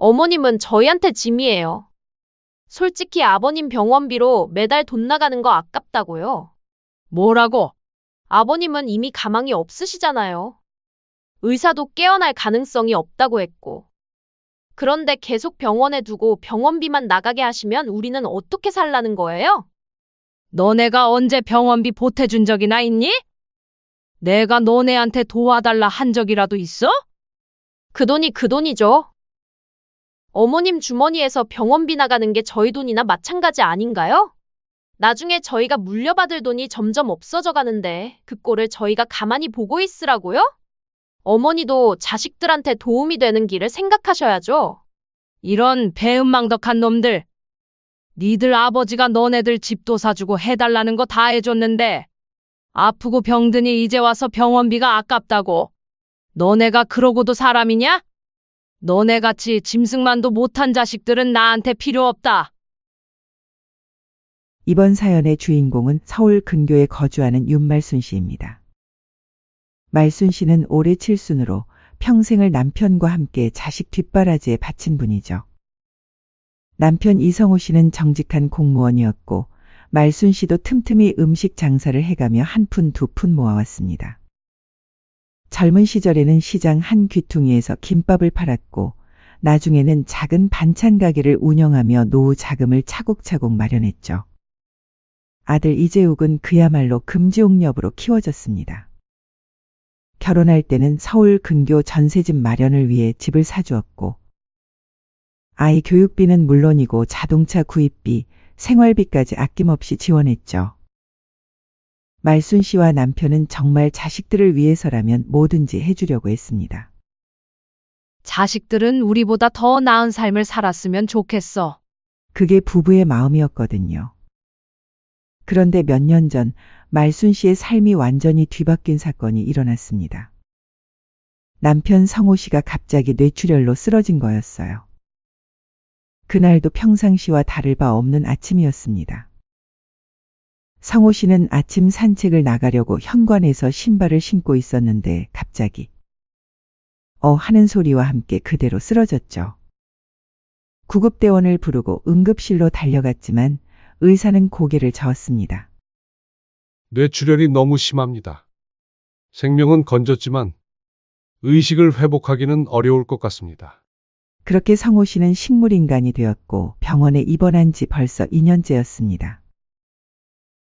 어머님은 저희한테 짐이에요. 솔직히 아버님 병원비로 매달 돈 나가는 거 아깝다고요. 뭐라고? 아버님은 이미 가망이 없으시잖아요. 의사도 깨어날 가능성이 없다고 했고. 그런데 계속 병원에 두고 병원비만 나가게 하시면 우리는 어떻게 살라는 거예요? 너네가 언제 병원비 보태준 적이나 있니? 내가 너네한테 도와달라 한 적이라도 있어? 그 돈이 그 돈이죠. 어머님 주머니에서 병원비 나가는 게 저희 돈이나 마찬가지 아닌가요? 나중에 저희가 물려받을 돈이 점점 없어져 가는데 그 꼴을 저희가 가만히 보고 있으라고요? 어머니도 자식들한테 도움이 되는 길을 생각하셔야죠. 이런 배은망덕한 놈들. 니들 아버지가 너네들 집도 사주고 해달라는 거 다 해줬는데 아프고 병드니 이제 와서 병원비가 아깝다고. 너네가 그러고도 사람이냐? 너네같이 짐승만도 못한 자식들은 나한테 필요 없다. 이번 사연의 주인공은 서울 근교에 거주하는 윤말순 씨입니다. 말순 씨는 올해 칠순으로 평생을 남편과 함께 자식 뒷바라지에 바친 분이죠. 남편 이성호 씨는 정직한 공무원이었고 말순 씨도 틈틈이 음식 장사를 해가며 한 푼 두 푼 모아왔습니다. 젊은 시절에는 시장 한 귀퉁이에서 김밥을 팔았고 나중에는 작은 반찬 가게를 운영하며 노후 자금을 차곡차곡 마련했죠. 아들 이재욱은 그야말로 금지옥렵으로 키워졌습니다. 결혼할 때는 서울 근교 전세집 마련을 위해 집을 사주었고 아이 교육비는 물론이고 자동차 구입비, 생활비까지 아낌없이 지원했죠. 말순 씨와 남편은 정말 자식들을 위해서라면 뭐든지 해주려고 했습니다. 자식들은 우리보다 더 나은 삶을 살았으면 좋겠어. 그게 부부의 마음이었거든요. 그런데 몇 년 전 말순 씨의 삶이 완전히 뒤바뀐 사건이 일어났습니다. 남편 성호 씨가 갑자기 뇌출혈로 쓰러진 거였어요. 그날도 평상시와 다를 바 없는 아침이었습니다. 성호 씨는 아침 산책을 나가려고 현관에서 신발을 신고 있었는데 갑자기 하는 소리와 함께 그대로 쓰러졌죠. 구급대원을 부르고 응급실로 달려갔지만 의사는 고개를 저었습니다. 뇌출혈이 너무 심합니다. 생명은 건졌지만 의식을 회복하기는 어려울 것 같습니다. 그렇게 성호 씨는 식물인간이 되었고 병원에 입원한 지 벌써 2년째였습니다.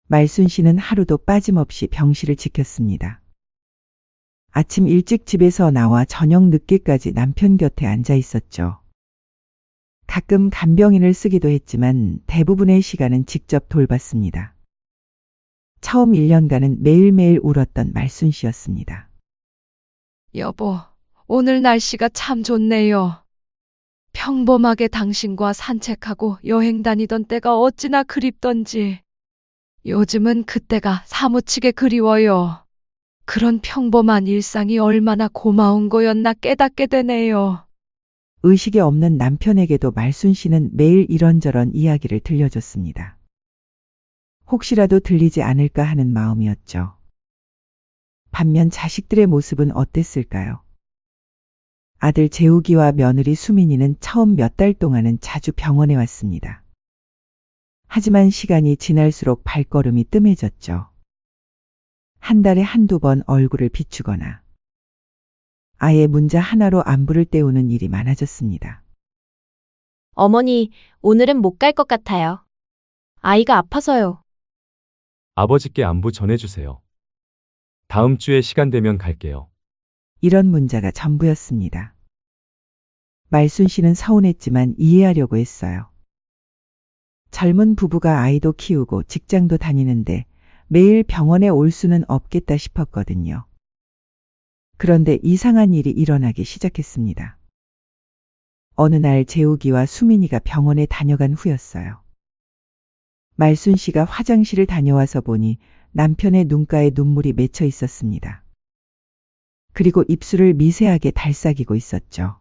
말순 씨는 하루도 빠짐없이 병실을 지켰습니다. 아침 일찍 집에서 나와 저녁 늦게까지 남편 곁에 앉아 있었죠. 가끔 간병인을 쓰기도 했지만 대부분의 시간은 직접 돌봤습니다. 처음 1년간은 매일매일 울었던 말순 씨였습니다. 여보, 오늘 날씨가 참 좋네요. 평범하게 당신과 산책하고 여행 다니던 때가 어찌나 그립던지. 요즘은 그때가 사무치게 그리워요. 그런 평범한 일상이 얼마나 고마운 거였나 깨닫게 되네요. 의식이 없는 남편에게도 말순 씨는 매일 이런저런 이야기를 들려줬습니다. 혹시라도 들리지 않을까 하는 마음이었죠. 반면 자식들의 모습은 어땠을까요? 아들 재욱이와 며느리 수민이는 처음 몇 달 동안은 자주 병원에 왔습니다. 하지만 시간이 지날수록 발걸음이 뜸해졌죠. 한 달에 한두 번 얼굴을 비추거나 아예 문자 하나로 안부를 때우는 일이 많아졌습니다. 어머니, 오늘은 못 갈 것 같아요. 아이가 아파서요. 아버지께 안부 전해주세요. 다음 주에 시간 되면 갈게요. 이런 문자가 전부였습니다. 말순 씨는 서운했지만 이해하려고 했어요. 젊은 부부가 아이도 키우고 직장도 다니는데 매일 병원에 올 수는 없겠다 싶었거든요. 그런데 이상한 일이 일어나기 시작했습니다. 어느 날 재욱이와 수민이가 병원에 다녀간 후였어요. 말순 씨가 화장실을 다녀와서 보니 남편의 눈가에 눈물이 맺혀 있었습니다. 그리고 입술을 미세하게 달싹이고 있었죠.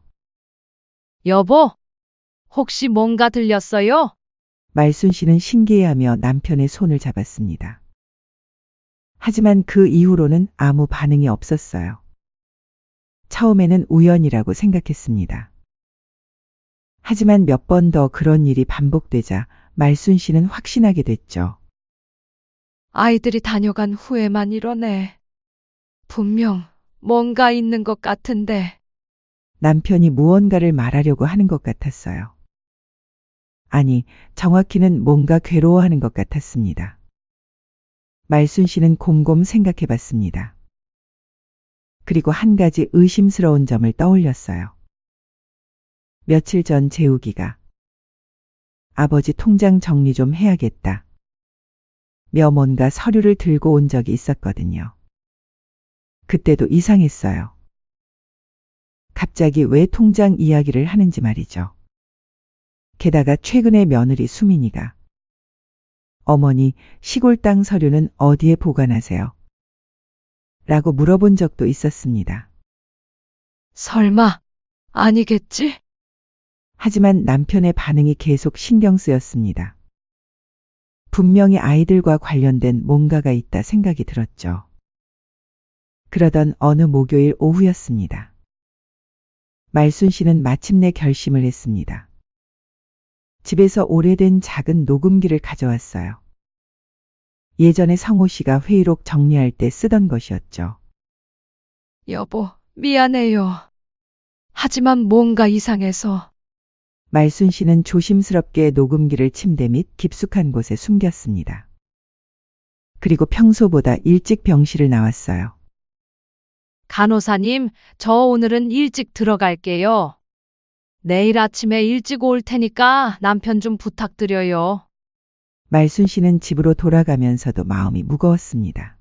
여보, 혹시 뭔가 들렸어요? 말순 씨는 신기해하며 남편의 손을 잡았습니다. 하지만 그 이후로는 아무 반응이 없었어요. 처음에는 우연이라고 생각했습니다. 하지만 몇 번 더 그런 일이 반복되자 말순 씨는 확신하게 됐죠. 아이들이 다녀간 후에만 이러네. 분명 뭔가 있는 것 같은데. 남편이 무언가를 말하려고 하는 것 같았어요. 아니, 정확히는 뭔가 괴로워하는 것 같았습니다. 말순 씨는 곰곰 생각해 봤습니다. 그리고 한 가지 의심스러운 점을 떠올렸어요. 며칠 전 재욱이가 아버지 통장 정리 좀 해야겠다. 며 뭔가 서류를 들고 온 적이 있었거든요. 그때도 이상했어요. 갑자기 왜 통장 이야기를 하는지 말이죠. 게다가 최근에 며느리 수민이가 어머니 시골 땅 서류는 어디에 보관하세요? 라고 물어본 적도 있었습니다. 설마 아니겠지? 하지만 남편의 반응이 계속 신경 쓰였습니다. 분명히 아이들과 관련된 뭔가가 있다 생각이 들었죠. 그러던 어느 목요일 오후였습니다. 말순 씨는 마침내 결심을 했습니다. 집에서 오래된 작은 녹음기를 가져왔어요. 예전에 성호 씨가 회의록 정리할 때 쓰던 것이었죠. 여보, 미안해요. 하지만 뭔가 이상해서. 말순 씨는 조심스럽게 녹음기를 침대 밑 깊숙한 곳에 숨겼습니다. 그리고 평소보다 일찍 병실을 나왔어요. 간호사님, 저 오늘은 일찍 들어갈게요. 내일 아침에 일찍 올 테니까 남편 좀 부탁드려요. 말순 씨는 집으로 돌아가면서도 마음이 무거웠습니다.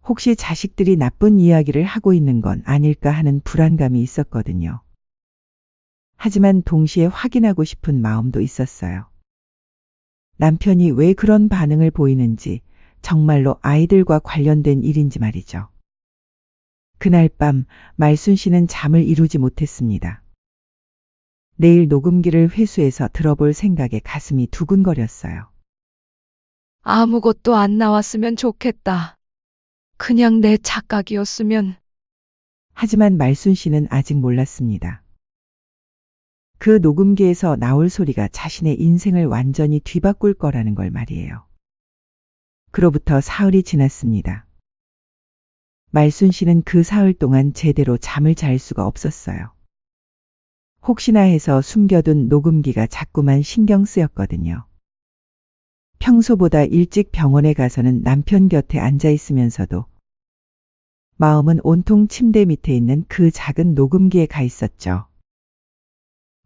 혹시 자식들이 나쁜 이야기를 하고 있는 건 아닐까 하는 불안감이 있었거든요. 하지만 동시에 확인하고 싶은 마음도 있었어요. 남편이 왜 그런 반응을 보이는지, 정말로 아이들과 관련된 일인지 말이죠. 그날 밤 말순 씨는 잠을 이루지 못했습니다. 내일 녹음기를 회수해서 들어볼 생각에 가슴이 두근거렸어요. 아무것도 안 나왔으면 좋겠다. 그냥 내 착각이었으면. 하지만 말순 씨는 아직 몰랐습니다. 그 녹음기에서 나올 소리가 자신의 인생을 완전히 뒤바꿀 거라는 걸 말이에요. 그로부터 사흘이 지났습니다. 말순 씨는 그 사흘 동안 제대로 잠을 잘 수가 없었어요. 혹시나 해서 숨겨둔 녹음기가 자꾸만 신경 쓰였거든요. 평소보다 일찍 병원에 가서는 남편 곁에 앉아 있으면서도 마음은 온통 침대 밑에 있는 그 작은 녹음기에 가 있었죠.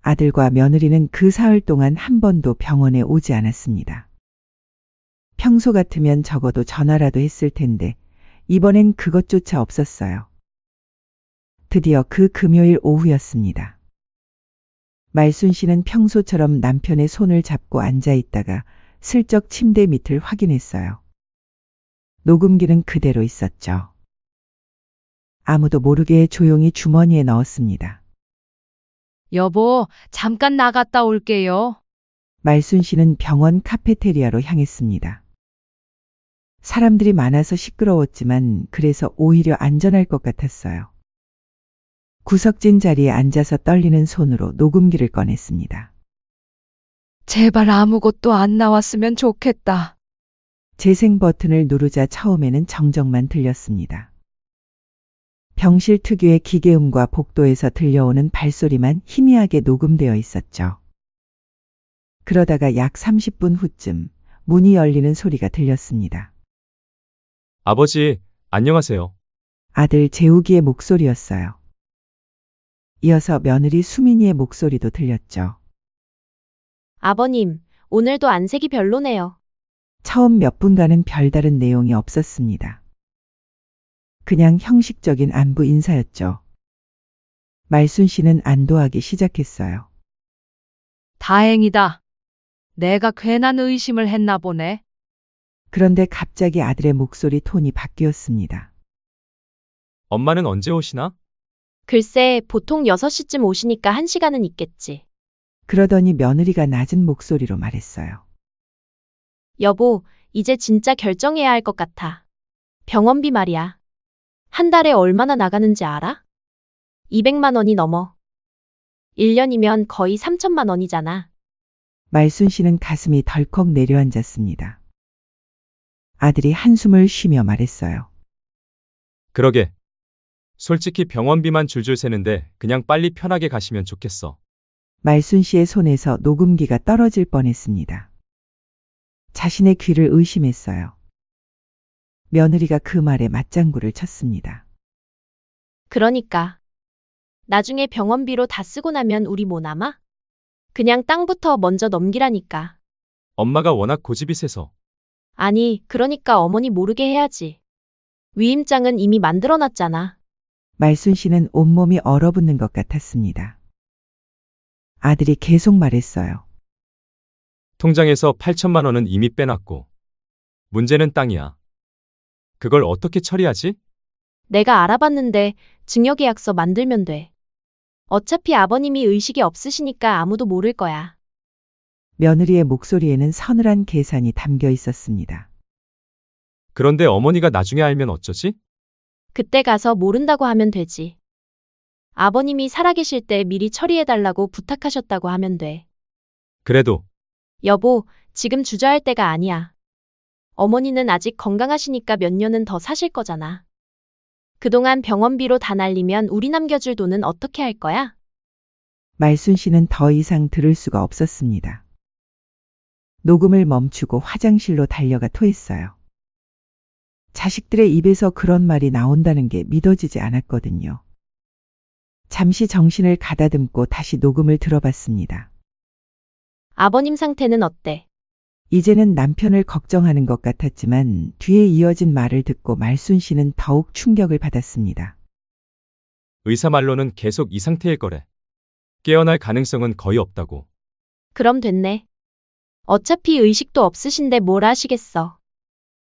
아들과 며느리는 그 사흘 동안 한 번도 병원에 오지 않았습니다. 평소 같으면 적어도 전화라도 했을 텐데 이번엔 그것조차 없었어요. 드디어 그 금요일 오후였습니다. 말순 씨는 평소처럼 남편의 손을 잡고 앉아 있다가 슬쩍 침대 밑을 확인했어요. 녹음기는 그대로 있었죠. 아무도 모르게 조용히 주머니에 넣었습니다. 여보, 잠깐 나갔다 올게요. 말순 씨는 병원 카페테리아로 향했습니다. 사람들이 많아서 시끄러웠지만 그래서 오히려 안전할 것 같았어요. 구석진 자리에 앉아서 떨리는 손으로 녹음기를 꺼냈습니다. 제발 아무것도 안 나왔으면 좋겠다. 재생 버튼을 누르자 처음에는 정적만 들렸습니다. 병실 특유의 기계음과 복도에서 들려오는 발소리만 희미하게 녹음되어 있었죠. 그러다가 약 30분 후쯤 문이 열리는 소리가 들렸습니다. 아버지, 안녕하세요. 아들 재욱이의 목소리였어요. 이어서 며느리 수민이의 목소리도 들렸죠. 아버님, 오늘도 안색이 별로네요. 처음 몇 분간은 별다른 내용이 없었습니다. 그냥 형식적인 안부 인사였죠. 말순 씨는 안도하기 시작했어요. 다행이다. 내가 괜한 의심을 했나 보네. 그런데 갑자기 아들의 목소리 톤이 바뀌었습니다. 엄마는 언제 오시나? 글쎄, 보통 6시쯤 오시니까 1시간은 있겠지. 그러더니 며느리가 낮은 목소리로 말했어요. 여보, 이제 진짜 결정해야 할 것 같아. 병원비 말이야. 한 달에 얼마나 나가는지 알아? 200만 원이 넘어. 1년이면 거의 3천만 원이잖아. 말순 씨는 가슴이 덜컥 내려앉았습니다. 아들이 한숨을 쉬며 말했어요. 그러게. 솔직히 병원비만 줄줄 새는데 그냥 빨리 편하게 가시면 좋겠어. 말순 씨의 손에서 녹음기가 떨어질 뻔했습니다. 자신의 귀를 의심했어요. 며느리가 그 말에 맞장구를 쳤습니다. 그러니까. 나중에 병원비로 다 쓰고 나면 우리 뭐 남아? 그냥 땅부터 먼저 넘기라니까. 엄마가 워낙 고집이 세서. 아니, 그러니까 어머니 모르게 해야지. 위임장은 이미 만들어놨잖아. 말순 씨는 온몸이 얼어붙는 것 같았습니다. 아들이 계속 말했어요. 통장에서 8천만 원은 이미 빼놨고. 문제는 땅이야. 그걸 어떻게 처리하지? 내가 알아봤는데 증여계약서 만들면 돼. 어차피 아버님이 의식이 없으시니까 아무도 모를 거야. 며느리의 목소리에는 서늘한 계산이 담겨 있었습니다. 그런데 어머니가 나중에 알면 어쩌지? 그때 가서 모른다고 하면 되지. 아버님이 살아계실 때 미리 처리해달라고 부탁하셨다고 하면 돼. 그래도 여보, 지금 주저할 때가 아니야. 어머니는 아직 건강하시니까 몇 년은 더 사실 거잖아. 그동안 병원비로 다 날리면 우리 남겨줄 돈은 어떻게 할 거야? 말순 씨는 더 이상 들을 수가 없었습니다. 녹음을 멈추고 화장실로 달려가 토했어요. 자식들의 입에서 그런 말이 나온다는 게 믿어지지 않았거든요. 잠시 정신을 가다듬고 다시 녹음을 들어봤습니다. 아버님 상태는 어때? 이제는 남편을 걱정하는 것 같았지만 뒤에 이어진 말을 듣고 말순 씨는 더욱 충격을 받았습니다. 의사 말로는 계속 이 상태일 거래. 깨어날 가능성은 거의 없다고. 그럼 됐네. 어차피 의식도 없으신데 뭘 아시겠어.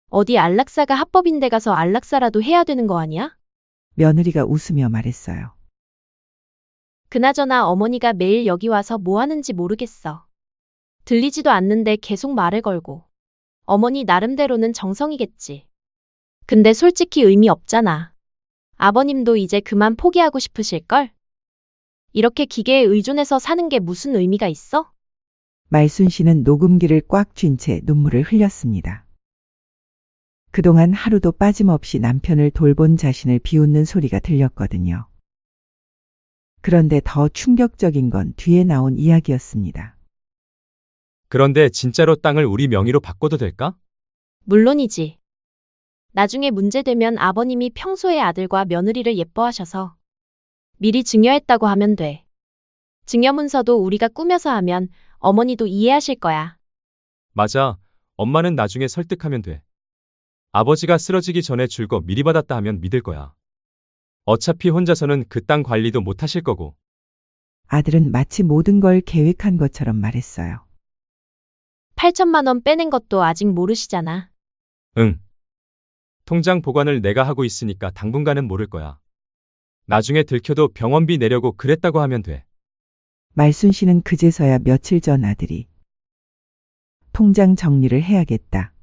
어디 안락사가 합법인데 가서 안락사라도 해야 되는 거 아니야? 며느리가 웃으며 말했어요. 그나저나 어머니가 매일 여기 와서 뭐 하는지 모르겠어. 들리지도 않는데 계속 말을 걸고. 어머니 나름대로는 정성이겠지. 근데 솔직히 의미 없잖아. 아버님도 이제 그만 포기하고 싶으실걸? 이렇게 기계에 의존해서 사는 게 무슨 의미가 있어? 말순 씨는 녹음기를 꽉 쥔 채 눈물을 흘렸습니다. 그동안 하루도 빠짐없이 남편을 돌본 자신을 비웃는 소리가 들렸거든요. 그런데 더 충격적인 건 뒤에 나온 이야기였습니다. 그런데 진짜로 땅을 우리 명의로 바꿔도 될까? 물론이지. 나중에 문제되면 아버님이 평소에 아들과 며느리를 예뻐하셔서 미리 증여했다고 하면 돼. 증여문서도 우리가 꾸며서 하면 어머니도 이해하실 거야. 맞아. 엄마는 나중에 설득하면 돼. 아버지가 쓰러지기 전에 줄 거 미리 받았다 하면 믿을 거야. 어차피 혼자서는 그 땅 관리도 못 하실 거고. 아들은 마치 모든 걸 계획한 것처럼 말했어요. 8천만 원 빼낸 것도 아직 모르시잖아. 응. 통장 보관을 내가 하고 있으니까 당분간은 모를 거야. 나중에 들켜도 병원비 내려고 그랬다고 하면 돼. 말순 씨는 그제서야 며칠 전 아들이 통장 정리를 해야겠다.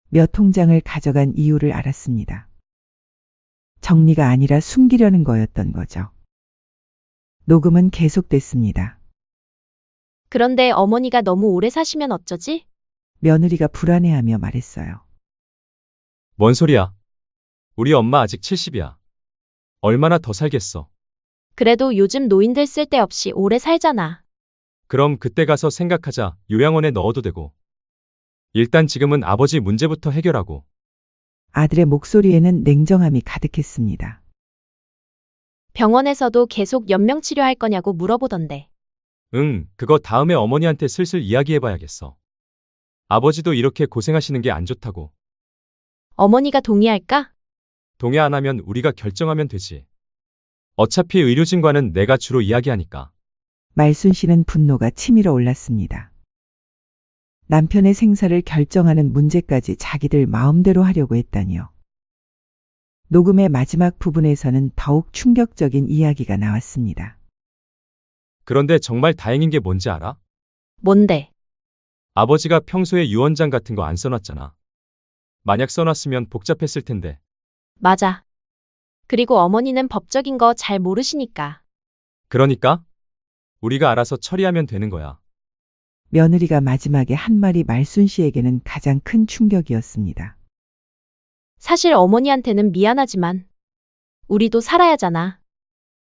몇 통장을 가져간 이유를 알았습니다. 정리가 아니라 숨기려는 거였던 거죠. 녹음은 계속됐습니다. 그런데 어머니가 너무 오래 사시면 어쩌지? 며느리가 불안해하며 말했어요. 뭔 소리야? 우리 엄마 아직 70이야. 얼마나 더 살겠어. 그래도 요즘 노인들 쓸데없이 오래 살잖아. 그럼 그때 가서 생각하자. 요양원에 넣어도 되고. 일단 지금은 아버지 문제부터 해결하고. 아들의 목소리에는 냉정함이 가득했습니다. 병원에서도 계속 연명 치료할 거냐고 물어보던데. 응, 그거 다음에 어머니한테 슬슬 이야기해봐야겠어. 아버지도 이렇게 고생하시는 게 안 좋다고. 어머니가 동의할까? 동의 안 하면 우리가 결정하면 되지. 어차피 의료진과는 내가 주로 이야기하니까. 말순 씨는 분노가 치밀어 올랐습니다. 남편의 생사를 결정하는 문제까지 자기들 마음대로 하려고 했다니요. 녹음의 마지막 부분에서는 더욱 충격적인 이야기가 나왔습니다. 그런데 정말 다행인 게 뭔지 알아? 뭔데? 아버지가 평소에 유언장 같은 거 안 써놨잖아. 만약 써놨으면 복잡했을 텐데. 맞아. 그리고 어머니는 법적인 거 잘 모르시니까. 그러니까? 우리가 알아서 처리하면 되는 거야. 며느리가 마지막에 한 말이 말순 씨에게는 가장 큰 충격이었습니다. 사실 어머니한테는 미안하지만 우리도 살아야잖아.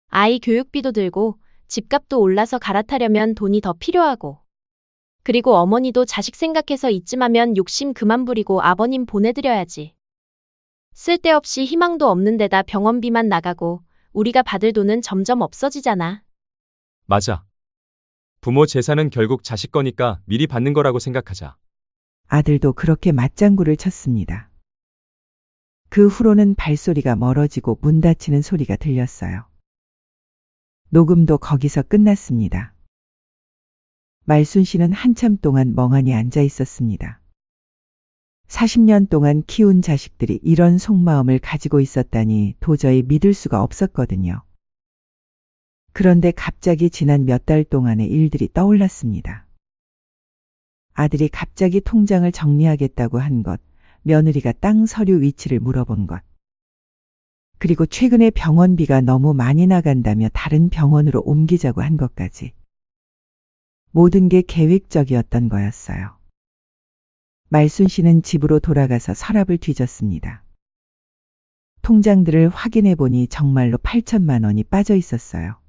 아이 교육비도 들고 집값도 올라서 갈아타려면 돈이 더 필요하고. 그리고 어머니도 자식 생각해서 이쯤 하면 욕심 그만 부리고 아버님 보내드려야지. 쓸데없이 희망도 없는 데다 병원비만 나가고 우리가 받을 돈은 점점 없어지잖아. 맞아. 부모 재산은 결국 자식 거니까 미리 받는 거라고 생각하자. 아들도 그렇게 맞장구를 쳤습니다. 그 후로는 발소리가 멀어지고 문 닫히는 소리가 들렸어요. 녹음도 거기서 끝났습니다. 말순 씨는 한참 동안 멍하니 앉아 있었습니다. 40년 동안 키운 자식들이 이런 속마음을 가지고 있었다니 도저히 믿을 수가 없었거든요. 그런데 갑자기 지난 몇 달 동안의 일들이 떠올랐습니다. 아들이 갑자기 통장을 정리하겠다고 한 것, 며느리가 땅 서류 위치를 물어본 것, 그리고 최근에 병원비가 너무 많이 나간다며 다른 병원으로 옮기자고 한 것까지. 모든 게 계획적이었던 거였어요. 말순 씨는 집으로 돌아가서 서랍을 뒤졌습니다. 통장들을 확인해 보니 정말로 8천만 원이 빠져 있었어요.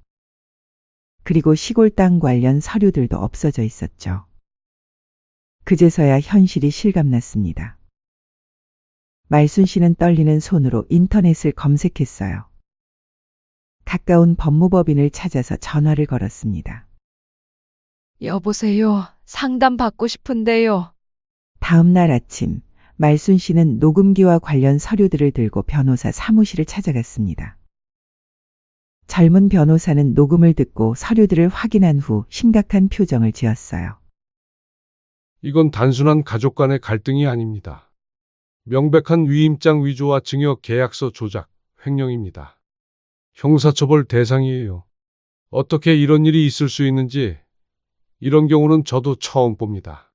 그리고 시골 땅 관련 서류들도 없어져 있었죠. 그제서야 현실이 실감났습니다. 말순 씨는 떨리는 손으로 인터넷을 검색했어요. 가까운 법무법인을 찾아서 전화를 걸었습니다. 여보세요. 상담 받고 싶은데요. 다음 날 아침, 말순 씨는 녹음기와 관련 서류들을 들고 변호사 사무실을 찾아갔습니다. 젊은 변호사는 녹음을 듣고 서류들을 확인한 후 심각한 표정을 지었어요. 이건 단순한 가족 간의 갈등이 아닙니다. 명백한 위임장 위조와 증여 계약서 조작, 횡령입니다. 형사처벌 대상이에요. 어떻게 이런 일이 있을 수 있는지 이런 경우는 저도 처음 봅니다.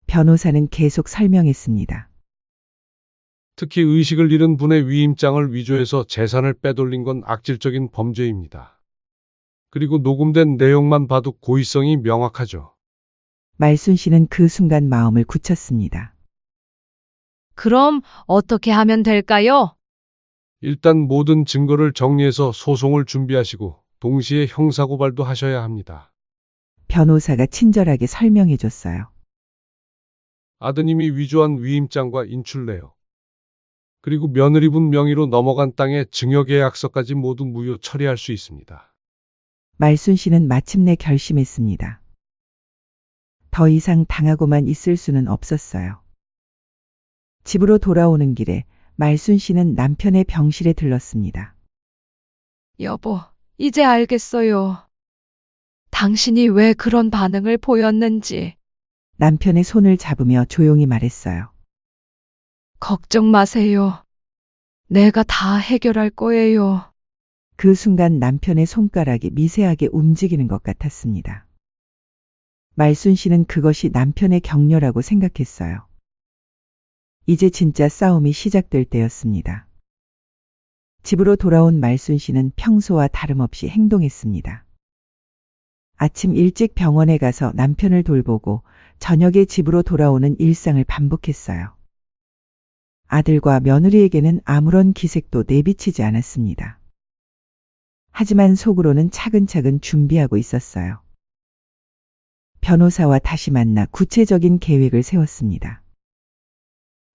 변호사는 계속 설명했습니다. 특히 의식을 잃은 분의 위임장을 위조해서 재산을 빼돌린 건 악질적인 범죄입니다. 그리고 녹음된 내용만 봐도 고의성이 명확하죠. 말순 씨는 그 순간 마음을 굳혔습니다. 그럼 어떻게 하면 될까요? 일단 모든 증거를 정리해서 소송을 준비하시고 동시에 형사고발도 하셔야 합니다. 변호사가 친절하게 설명해 줬어요. 아드님이 위조한 위임장과 인출내역, 그리고 며느리분 명의로 넘어간 땅의 증여계약서까지 모두 무효 처리할 수 있습니다. 말순 씨는 마침내 결심했습니다. 더 이상 당하고만 있을 수는 없었어요. 집으로 돌아오는 길에 말순 씨는 남편의 병실에 들렀습니다. 여보, 이제 알겠어요. 당신이 왜 그런 반응을 보였는지. 남편의 손을 잡으며 조용히 말했어요. 걱정 마세요. 내가 다 해결할 거예요. 그 순간 남편의 손가락이 미세하게 움직이는 것 같았습니다. 말순 씨는 그것이 남편의 격려라고 생각했어요. 이제 진짜 싸움이 시작될 때였습니다. 집으로 돌아온 말순 씨는 평소와 다름없이 행동했습니다. 아침 일찍 병원에 가서 남편을 돌보고 저녁에 집으로 돌아오는 일상을 반복했어요. 아들과 며느리에게는 아무런 기색도 내비치지 않았습니다. 하지만 속으로는 차근차근 준비하고 있었어요. 변호사와 다시 만나 구체적인 계획을 세웠습니다.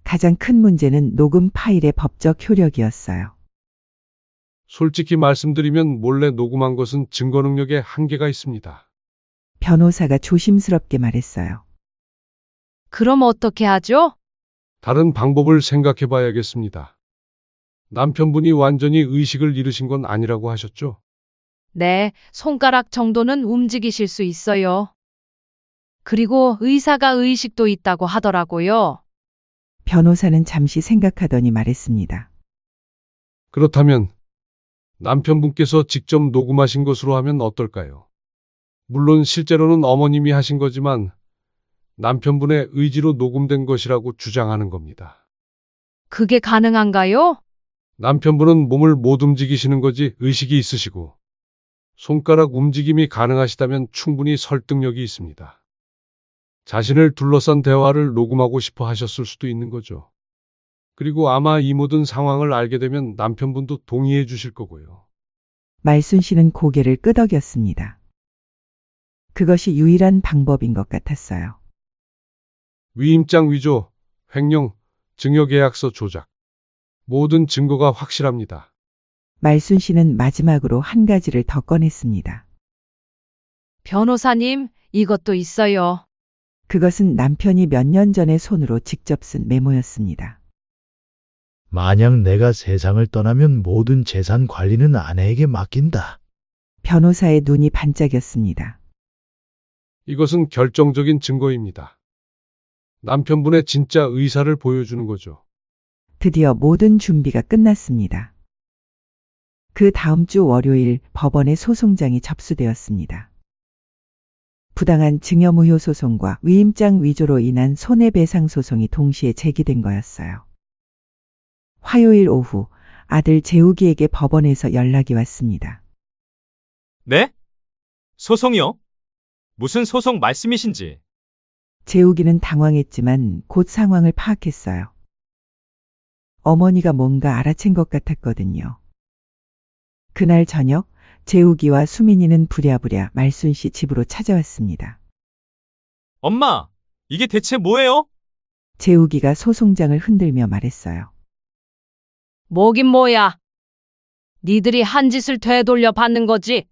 가장 큰 문제는 녹음 파일의 법적 효력이었어요. 솔직히 말씀드리면 몰래 녹음한 것은 증거 능력에 한계가 있습니다. 변호사가 조심스럽게 말했어요. 그럼 어떻게 하죠? 다른 방법을 생각해 봐야겠습니다. 남편분이 완전히 의식을 잃으신 건 아니라고 하셨죠? 네, 손가락 정도는 움직이실 수 있어요. 그리고 의사가 의식도 있다고 하더라고요. 변호사는 잠시 생각하더니 말했습니다. 그렇다면 남편분께서 직접 녹음하신 것으로 하면 어떨까요? 물론 실제로는 어머님이 하신 거지만 남편분의 의지로 녹음된 것이라고 주장하는 겁니다. 그게 가능한가요? 남편분은 몸을 못 움직이시는 거지 의식이 있으시고 손가락 움직임이 가능하시다면 충분히 설득력이 있습니다. 자신을 둘러싼 대화를 녹음하고 싶어 하셨을 수도 있는 거죠. 그리고 아마 이 모든 상황을 알게 되면 남편분도 동의해 주실 거고요. 말순 씨는 고개를 끄덕였습니다. 그것이 유일한 방법인 것 같았어요. 위임장 위조, 횡령, 증여계약서 조작. 모든 증거가 확실합니다. 말순 씨는 마지막으로 한 가지를 더 꺼냈습니다. 변호사님, 이것도 있어요. 그것은 남편이 몇 년 전에 손으로 직접 쓴 메모였습니다. 만약 내가 세상을 떠나면 모든 재산 관리는 아내에게 맡긴다. 변호사의 눈이 반짝였습니다. 이것은 결정적인 증거입니다. 남편분의 진짜 의사를 보여주는 거죠. 드디어 모든 준비가 끝났습니다. 그 다음 주 월요일 법원에 소송장이 접수되었습니다. 부당한 증여무효 소송과 위임장 위조로 인한 손해배상 소송이 동시에 제기된 거였어요. 화요일 오후 아들 재욱이에게 법원에서 연락이 왔습니다. 네? 소송이요? 무슨 소송 말씀이신지. 재욱이는 당황했지만 곧 상황을 파악했어요. 어머니가 뭔가 알아챈 것 같았거든요. 그날 저녁 재욱이와 수민이는 부랴부랴 말순 씨 집으로 찾아왔습니다. 엄마, 이게 대체 뭐예요? 재욱이가 소송장을 흔들며 말했어요. 뭐긴 뭐야. 니들이 한 짓을 되돌려 받는 거지.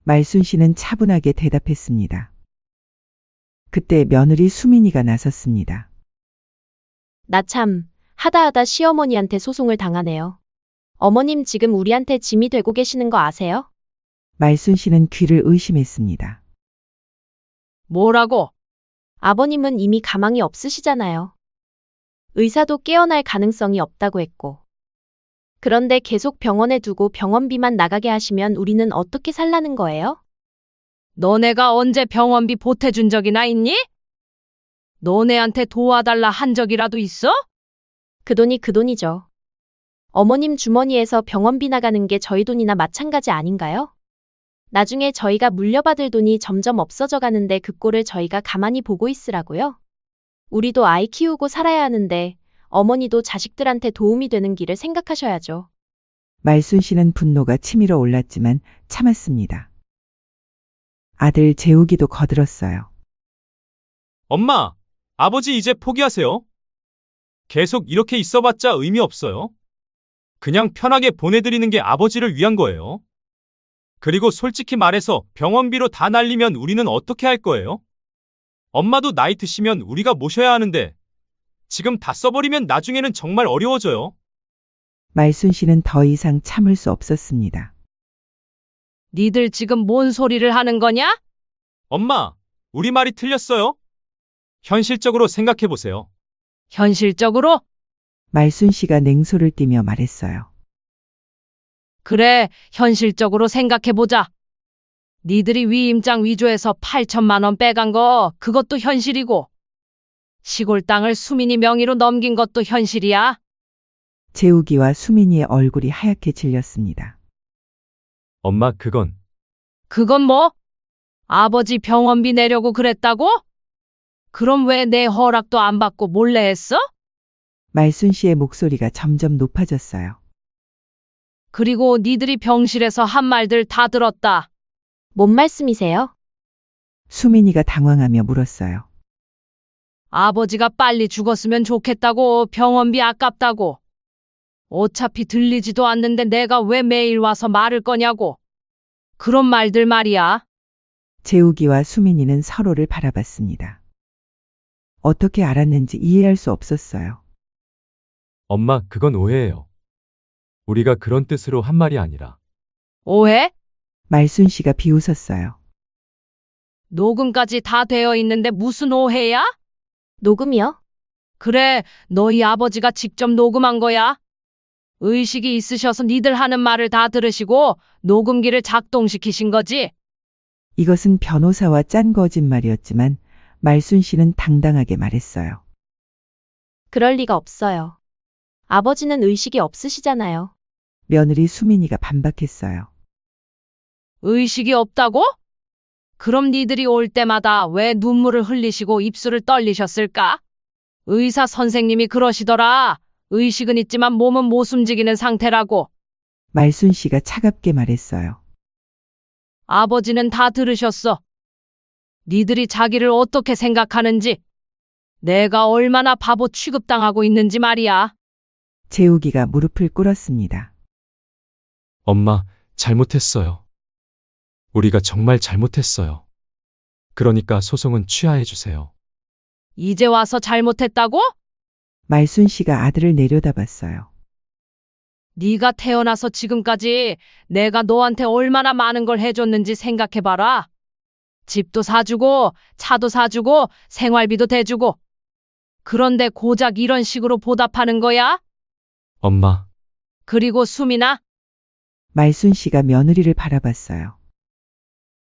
말순 씨는 차분하게 대답했습니다. 그때 며느리 수민이가 나섰습니다. 나 참, 하다 시어머니한테 소송을 당하네요. 어머님 지금 우리한테 짐이 되고 계시는 거 아세요? 말순 씨는 귀를 의심했습니다. 뭐라고? 아버님은 이미 가망이 없으시잖아요. 의사도 깨어날 가능성이 없다고 했고. 그런데 계속 병원에 두고 병원비만 나가게 하시면 우리는 어떻게 살라는 거예요? 너네가 언제 병원비 보태준 적이나 있니? 너네한테 도와달라 한 적이라도 있어? 그 돈이 그 돈이죠. 어머님 주머니에서 병원비 나가는 게 저희 돈이나 마찬가지 아닌가요? 나중에 저희가 물려받을 돈이 점점 없어져 가는데 그 꼴을 저희가 가만히 보고 있으라고요? 우리도 아이 키우고 살아야 하는데 어머니도 자식들한테 도움이 되는 길을 생각하셔야죠. 말순 씨는 분노가 치밀어 올랐지만 참았습니다. 아들 재욱이도 거들었어요. 엄마, 아버지 이제 포기하세요. 계속 이렇게 있어봤자 의미 없어요. 그냥 편하게 보내드리는 게 아버지를 위한 거예요. 그리고 솔직히 말해서 병원비로 다 날리면 우리는 어떻게 할 거예요? 엄마도 나이 드시면 우리가 모셔야 하는데 지금 다 써버리면 나중에는 정말 어려워져요. 말순 씨는 더 이상 참을 수 없었습니다. 니들 지금 뭔 소리를 하는 거냐? 엄마, 우리 말이 틀렸어요? 현실적으로 생각해보세요. 현실적으로? 말순 씨가 냉소를 띠며 말했어요. 그래, 현실적으로 생각해보자. 니들이 위임장 위조해서 8천만 원 빼간 거 그것도 현실이고 시골 땅을 수민이 명의로 넘긴 것도 현실이야. 재욱이와 수민이의 얼굴이 하얗게 질렸습니다. 엄마, 그건 그건 뭐? 아버지 병원비 내려고 그랬다고? 그럼 왜 내 허락도 안 받고 몰래 했어? 말순 씨의 목소리가 점점 높아졌어요. 그리고 니들이 병실에서 한 말들 다 들었다. 뭔 말씀이세요? 수민이가 당황하며 물었어요. 아버지가 빨리 죽었으면 좋겠다고, 병원비 아깝다고. 어차피 들리지도 않는데 내가 왜 매일 와서 말을 거냐고. 그런 말들 말이야. 재욱이와 수민이는 서로를 바라봤습니다. 어떻게 알았는지 이해할 수 없었어요. 엄마, 그건 오해예요. 우리가 그런 뜻으로 한 말이 아니라. 오해? 말순 씨가 비웃었어요. 녹음까지 다 되어 있는데 무슨 오해야? 녹음이요? 그래, 너희 아버지가 직접 녹음한 거야. 의식이 있으셔서 니들 하는 말을 다 들으시고 녹음기를 작동시키신 거지. 이것은 변호사와 짠 거짓말이었지만 말순 씨는 당당하게 말했어요. 그럴 리가 없어요. 아버지는 의식이 없으시잖아요. 며느리 수민이가 반박했어요. 의식이 없다고? 그럼 니들이 올 때마다 왜 눈물을 흘리시고 입술을 떨리셨을까? 의사 선생님이 그러시더라. 의식은 있지만 몸은 못 움직이는 상태라고. 말순 씨가 차갑게 말했어요. 아버지는 다 들으셨어. 니들이 자기를 어떻게 생각하는지, 내가 얼마나 바보 취급당하고 있는지 말이야. 재욱이가 무릎을 꿇었습니다. 엄마, 잘못했어요. 우리가 정말 잘못했어요. 그러니까 소송은 취하해 주세요. 이제 와서 잘못했다고? 말순 씨가 아들을 내려다봤어요. 네가 태어나서 지금까지 내가 너한테 얼마나 많은 걸 해줬는지 생각해봐라. 집도 사주고, 차도 사주고, 생활비도 대주고. 그런데 고작 이런 식으로 보답하는 거야? 엄마, 그리고 수민아, 말순 씨가 며느리를 바라봤어요.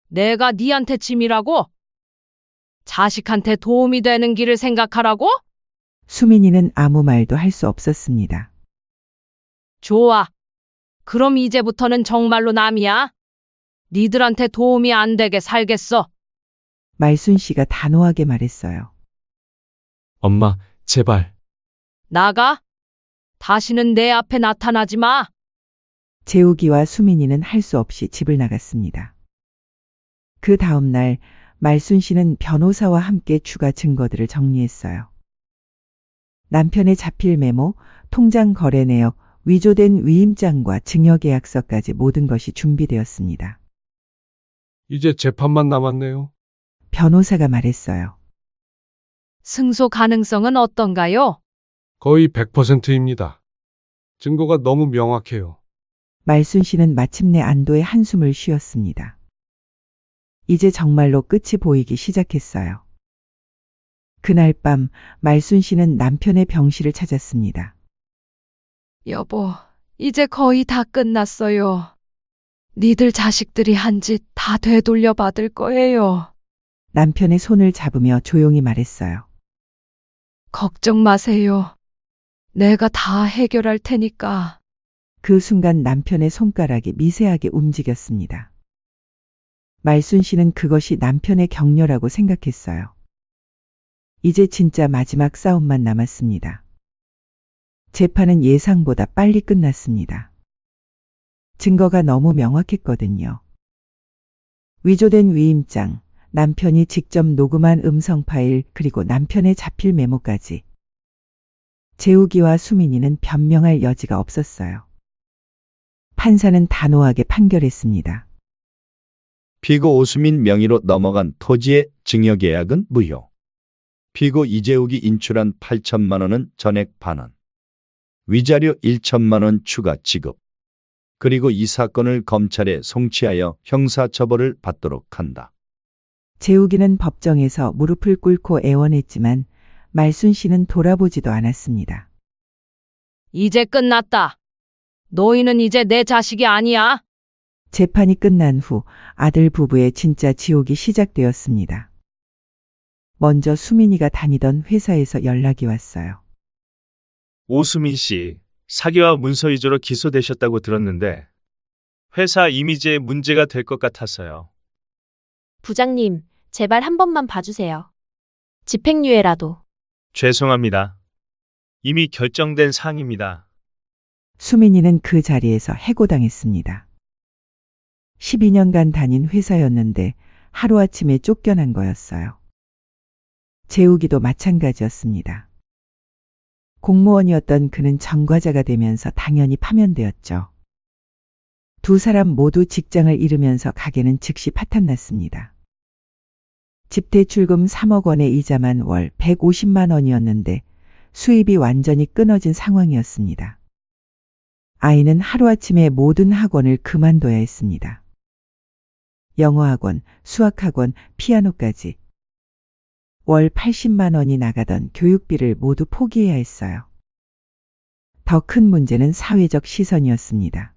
내가 니한테 짐이라고? 자식한테 도움이 되는 길을 생각하라고? 수민이는 아무 말도 할 수 없었습니다. 좋아. 그럼 이제부터는 정말로 남이야. 니들한테 도움이 안 되게 살겠어. 말순 씨가 단호하게 말했어요. 엄마, 제발. 나가. 다시는 내 앞에 나타나지 마. 재욱이와 수민이는 할 수 없이 집을 나갔습니다. 그 다음 날 말순 씨는 변호사와 함께 추가 증거들을 정리했어요. 남편의 자필 메모, 통장 거래 내역, 위조된 위임장과 증여계약서까지 모든 것이 준비되었습니다. 이제 재판만 남았네요. 변호사가 말했어요. 승소 가능성은 어떤가요? 거의 100%입니다. 증거가 너무 명확해요. 말순 씨는 마침내 안도의 한숨을 쉬었습니다. 이제 정말로 끝이 보이기 시작했어요. 그날 밤 말순 씨는 남편의 병실을 찾았습니다. 여보, 이제 거의 다 끝났어요. 니들 자식들이 한 짓 다 되돌려 받을 거예요. 남편의 손을 잡으며 조용히 말했어요. 걱정 마세요. 내가 다 해결할 테니까. 그 순간 남편의 손가락이 미세하게 움직였습니다. 말순 씨는 그것이 남편의 격려라고 생각했어요. 이제 진짜 마지막 싸움만 남았습니다. 재판은 예상보다 빨리 끝났습니다. 증거가 너무 명확했거든요. 위조된 위임장, 남편이 직접 녹음한 음성 파일, 그리고 남편의 자필 메모까지. 재욱이와 수민이는 변명할 여지가 없었어요. 판사는 단호하게 판결했습니다. 피고 오수민 명의로 넘어간 토지의 증여계약은 무효. 피고 이재욱이 인출한 8천만 원은 전액 반환. 위자료 1천만 원 추가 지급. 그리고 이 사건을 검찰에 송치하여 형사처벌을 받도록 한다. 재욱이는 법정에서 무릎을 꿇고 애원했지만 말순 씨는 돌아보지도 않았습니다. 이제 끝났다. 너희는 이제 내 자식이 아니야. 재판이 끝난 후 아들 부부의 진짜 지옥이 시작되었습니다. 먼저 수민이가 다니던 회사에서 연락이 왔어요. 오수민 씨, 사기와 문서 위조로 기소되셨다고 들었는데 회사 이미지에 문제가 될 것 같아서요. 부장님, 제발 한 번만 봐주세요. 집행유예라도. 죄송합니다. 이미 결정된 사항입니다. 수민이는 그 자리에서 해고당했습니다. 12년간 다닌 회사였는데 하루아침에 쫓겨난 거였어요. 재욱이도 마찬가지였습니다. 공무원이었던 그는 전과자가 되면서 당연히 파면되었죠. 두 사람 모두 직장을 잃으면서 가게는 즉시 파탄났습니다. 집대출금 3억 원의 이자만 월 150만 원이었는데 수입이 완전히 끊어진 상황이었습니다. 아이는 하루아침에 모든 학원을 그만둬야 했습니다. 영어학원, 수학학원, 피아노까지. 월 80만 원이 나가던 교육비를 모두 포기해야 했어요. 더 큰 문제는 사회적 시선이었습니다.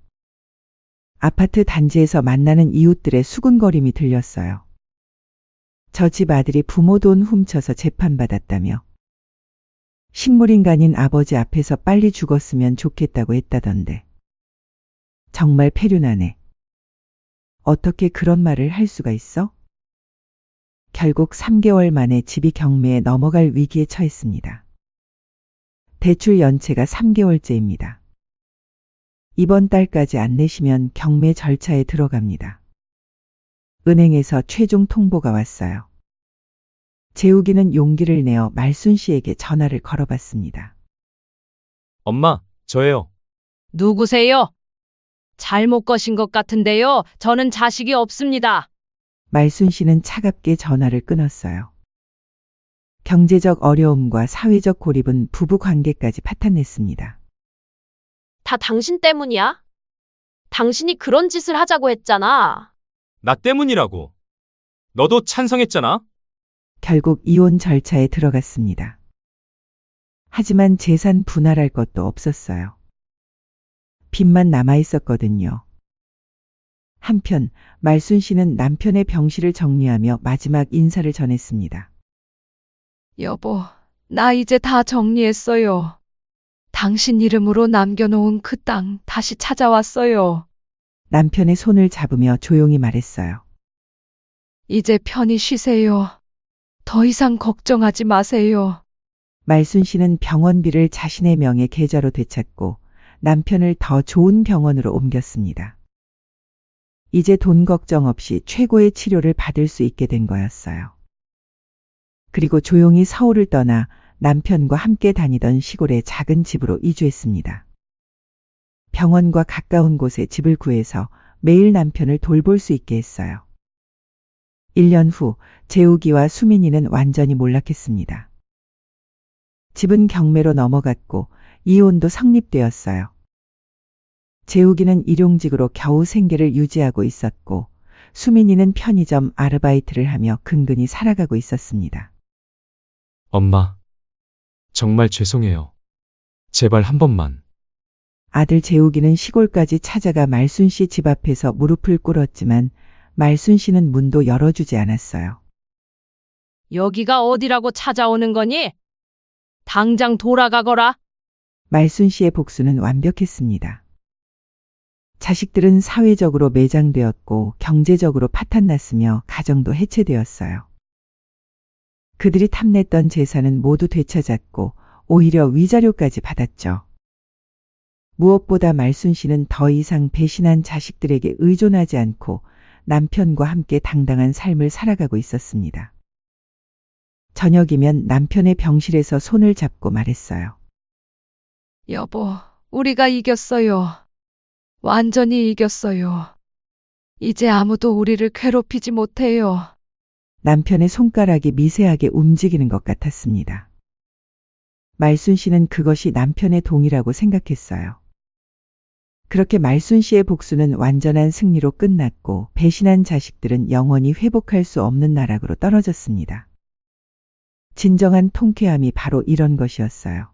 아파트 단지에서 만나는 이웃들의 수군거림이 들렸어요. 저 집 아들이 부모 돈 훔쳐서 재판받았다며. 식물인간인 아버지 앞에서 빨리 죽었으면 좋겠다고 했다던데. 정말 폐륜하네. 어떻게 그런 말을 할 수가 있어? 결국 3개월 만에 집이 경매에 넘어갈 위기에 처했습니다. 대출 연체가 3개월째입니다. 이번 달까지 안 내시면 경매 절차에 들어갑니다. 은행에서 최종 통보가 왔어요. 재욱이는 용기를 내어 말순 씨에게 전화를 걸어봤습니다. 엄마, 저예요. 누구세요? 잘못 거신 것 같은데요. 저는 자식이 없습니다. 말순 씨는 차갑게 전화를 끊었어요. 경제적 어려움과 사회적 고립은 부부 관계까지 파탄냈습니다. 다 당신 때문이야? 당신이 그런 짓을 하자고 했잖아. 나 때문이라고. 너도 찬성했잖아? 결국 이혼 절차에 들어갔습니다. 하지만 재산 분할할 것도 없었어요. 빚만 남아 있었거든요. 한편 말순 씨는 남편의 병실을 정리하며 마지막 인사를 전했습니다. 여보, 나 이제 다 정리했어요. 당신 이름으로 남겨놓은 그 땅 다시 찾아왔어요. 남편의 손을 잡으며 조용히 말했어요. 이제 편히 쉬세요. 더 이상 걱정하지 마세요. 말순 씨는 병원비를 자신의 명의 계좌로 되찾고 남편을 더 좋은 병원으로 옮겼습니다. 이제 돈 걱정 없이 최고의 치료를 받을 수 있게 된 거였어요. 그리고 조용히 서울을 떠나 남편과 함께 다니던 시골의 작은 집으로 이주했습니다. 병원과 가까운 곳에 집을 구해서 매일 남편을 돌볼 수 있게 했어요. 1년 후 재욱이와 수민이는 완전히 몰락했습니다. 집은 경매로 넘어갔고 이혼도 성립되었어요. 재욱이는 일용직으로 겨우 생계를 유지하고 있었고 수민이는 편의점 아르바이트를 하며 근근히 살아가고 있었습니다. 엄마. 정말 죄송해요. 제발 한 번만. 아들 재욱이는 시골까지 찾아가 말순 씨 집 앞에서 무릎을 꿇었지만 말순 씨는 문도 열어주지 않았어요. 여기가 어디라고 찾아오는 거니? 당장 돌아가거라. 말순 씨의 복수는 완벽했습니다. 자식들은 사회적으로 매장되었고 경제적으로 파탄났으며 가정도 해체되었어요. 그들이 탐냈던 재산은 모두 되찾았고 오히려 위자료까지 받았죠. 무엇보다 말순 씨는 더 이상 배신한 자식들에게 의존하지 않고 남편과 함께 당당한 삶을 살아가고 있었습니다. 저녁이면 남편의 병실에서 손을 잡고 말했어요. 여보, 우리가 이겼어요. 완전히 이겼어요. 이제 아무도 우리를 괴롭히지 못해요. 남편의 손가락이 미세하게 움직이는 것 같았습니다. 말순 씨는 그것이 남편의 동의라고 생각했어요. 그렇게 말순 씨의 복수는 완전한 승리로 끝났고 배신한 자식들은 영원히 회복할 수 없는 나락으로 떨어졌습니다. 진정한 통쾌함이 바로 이런 것이었어요.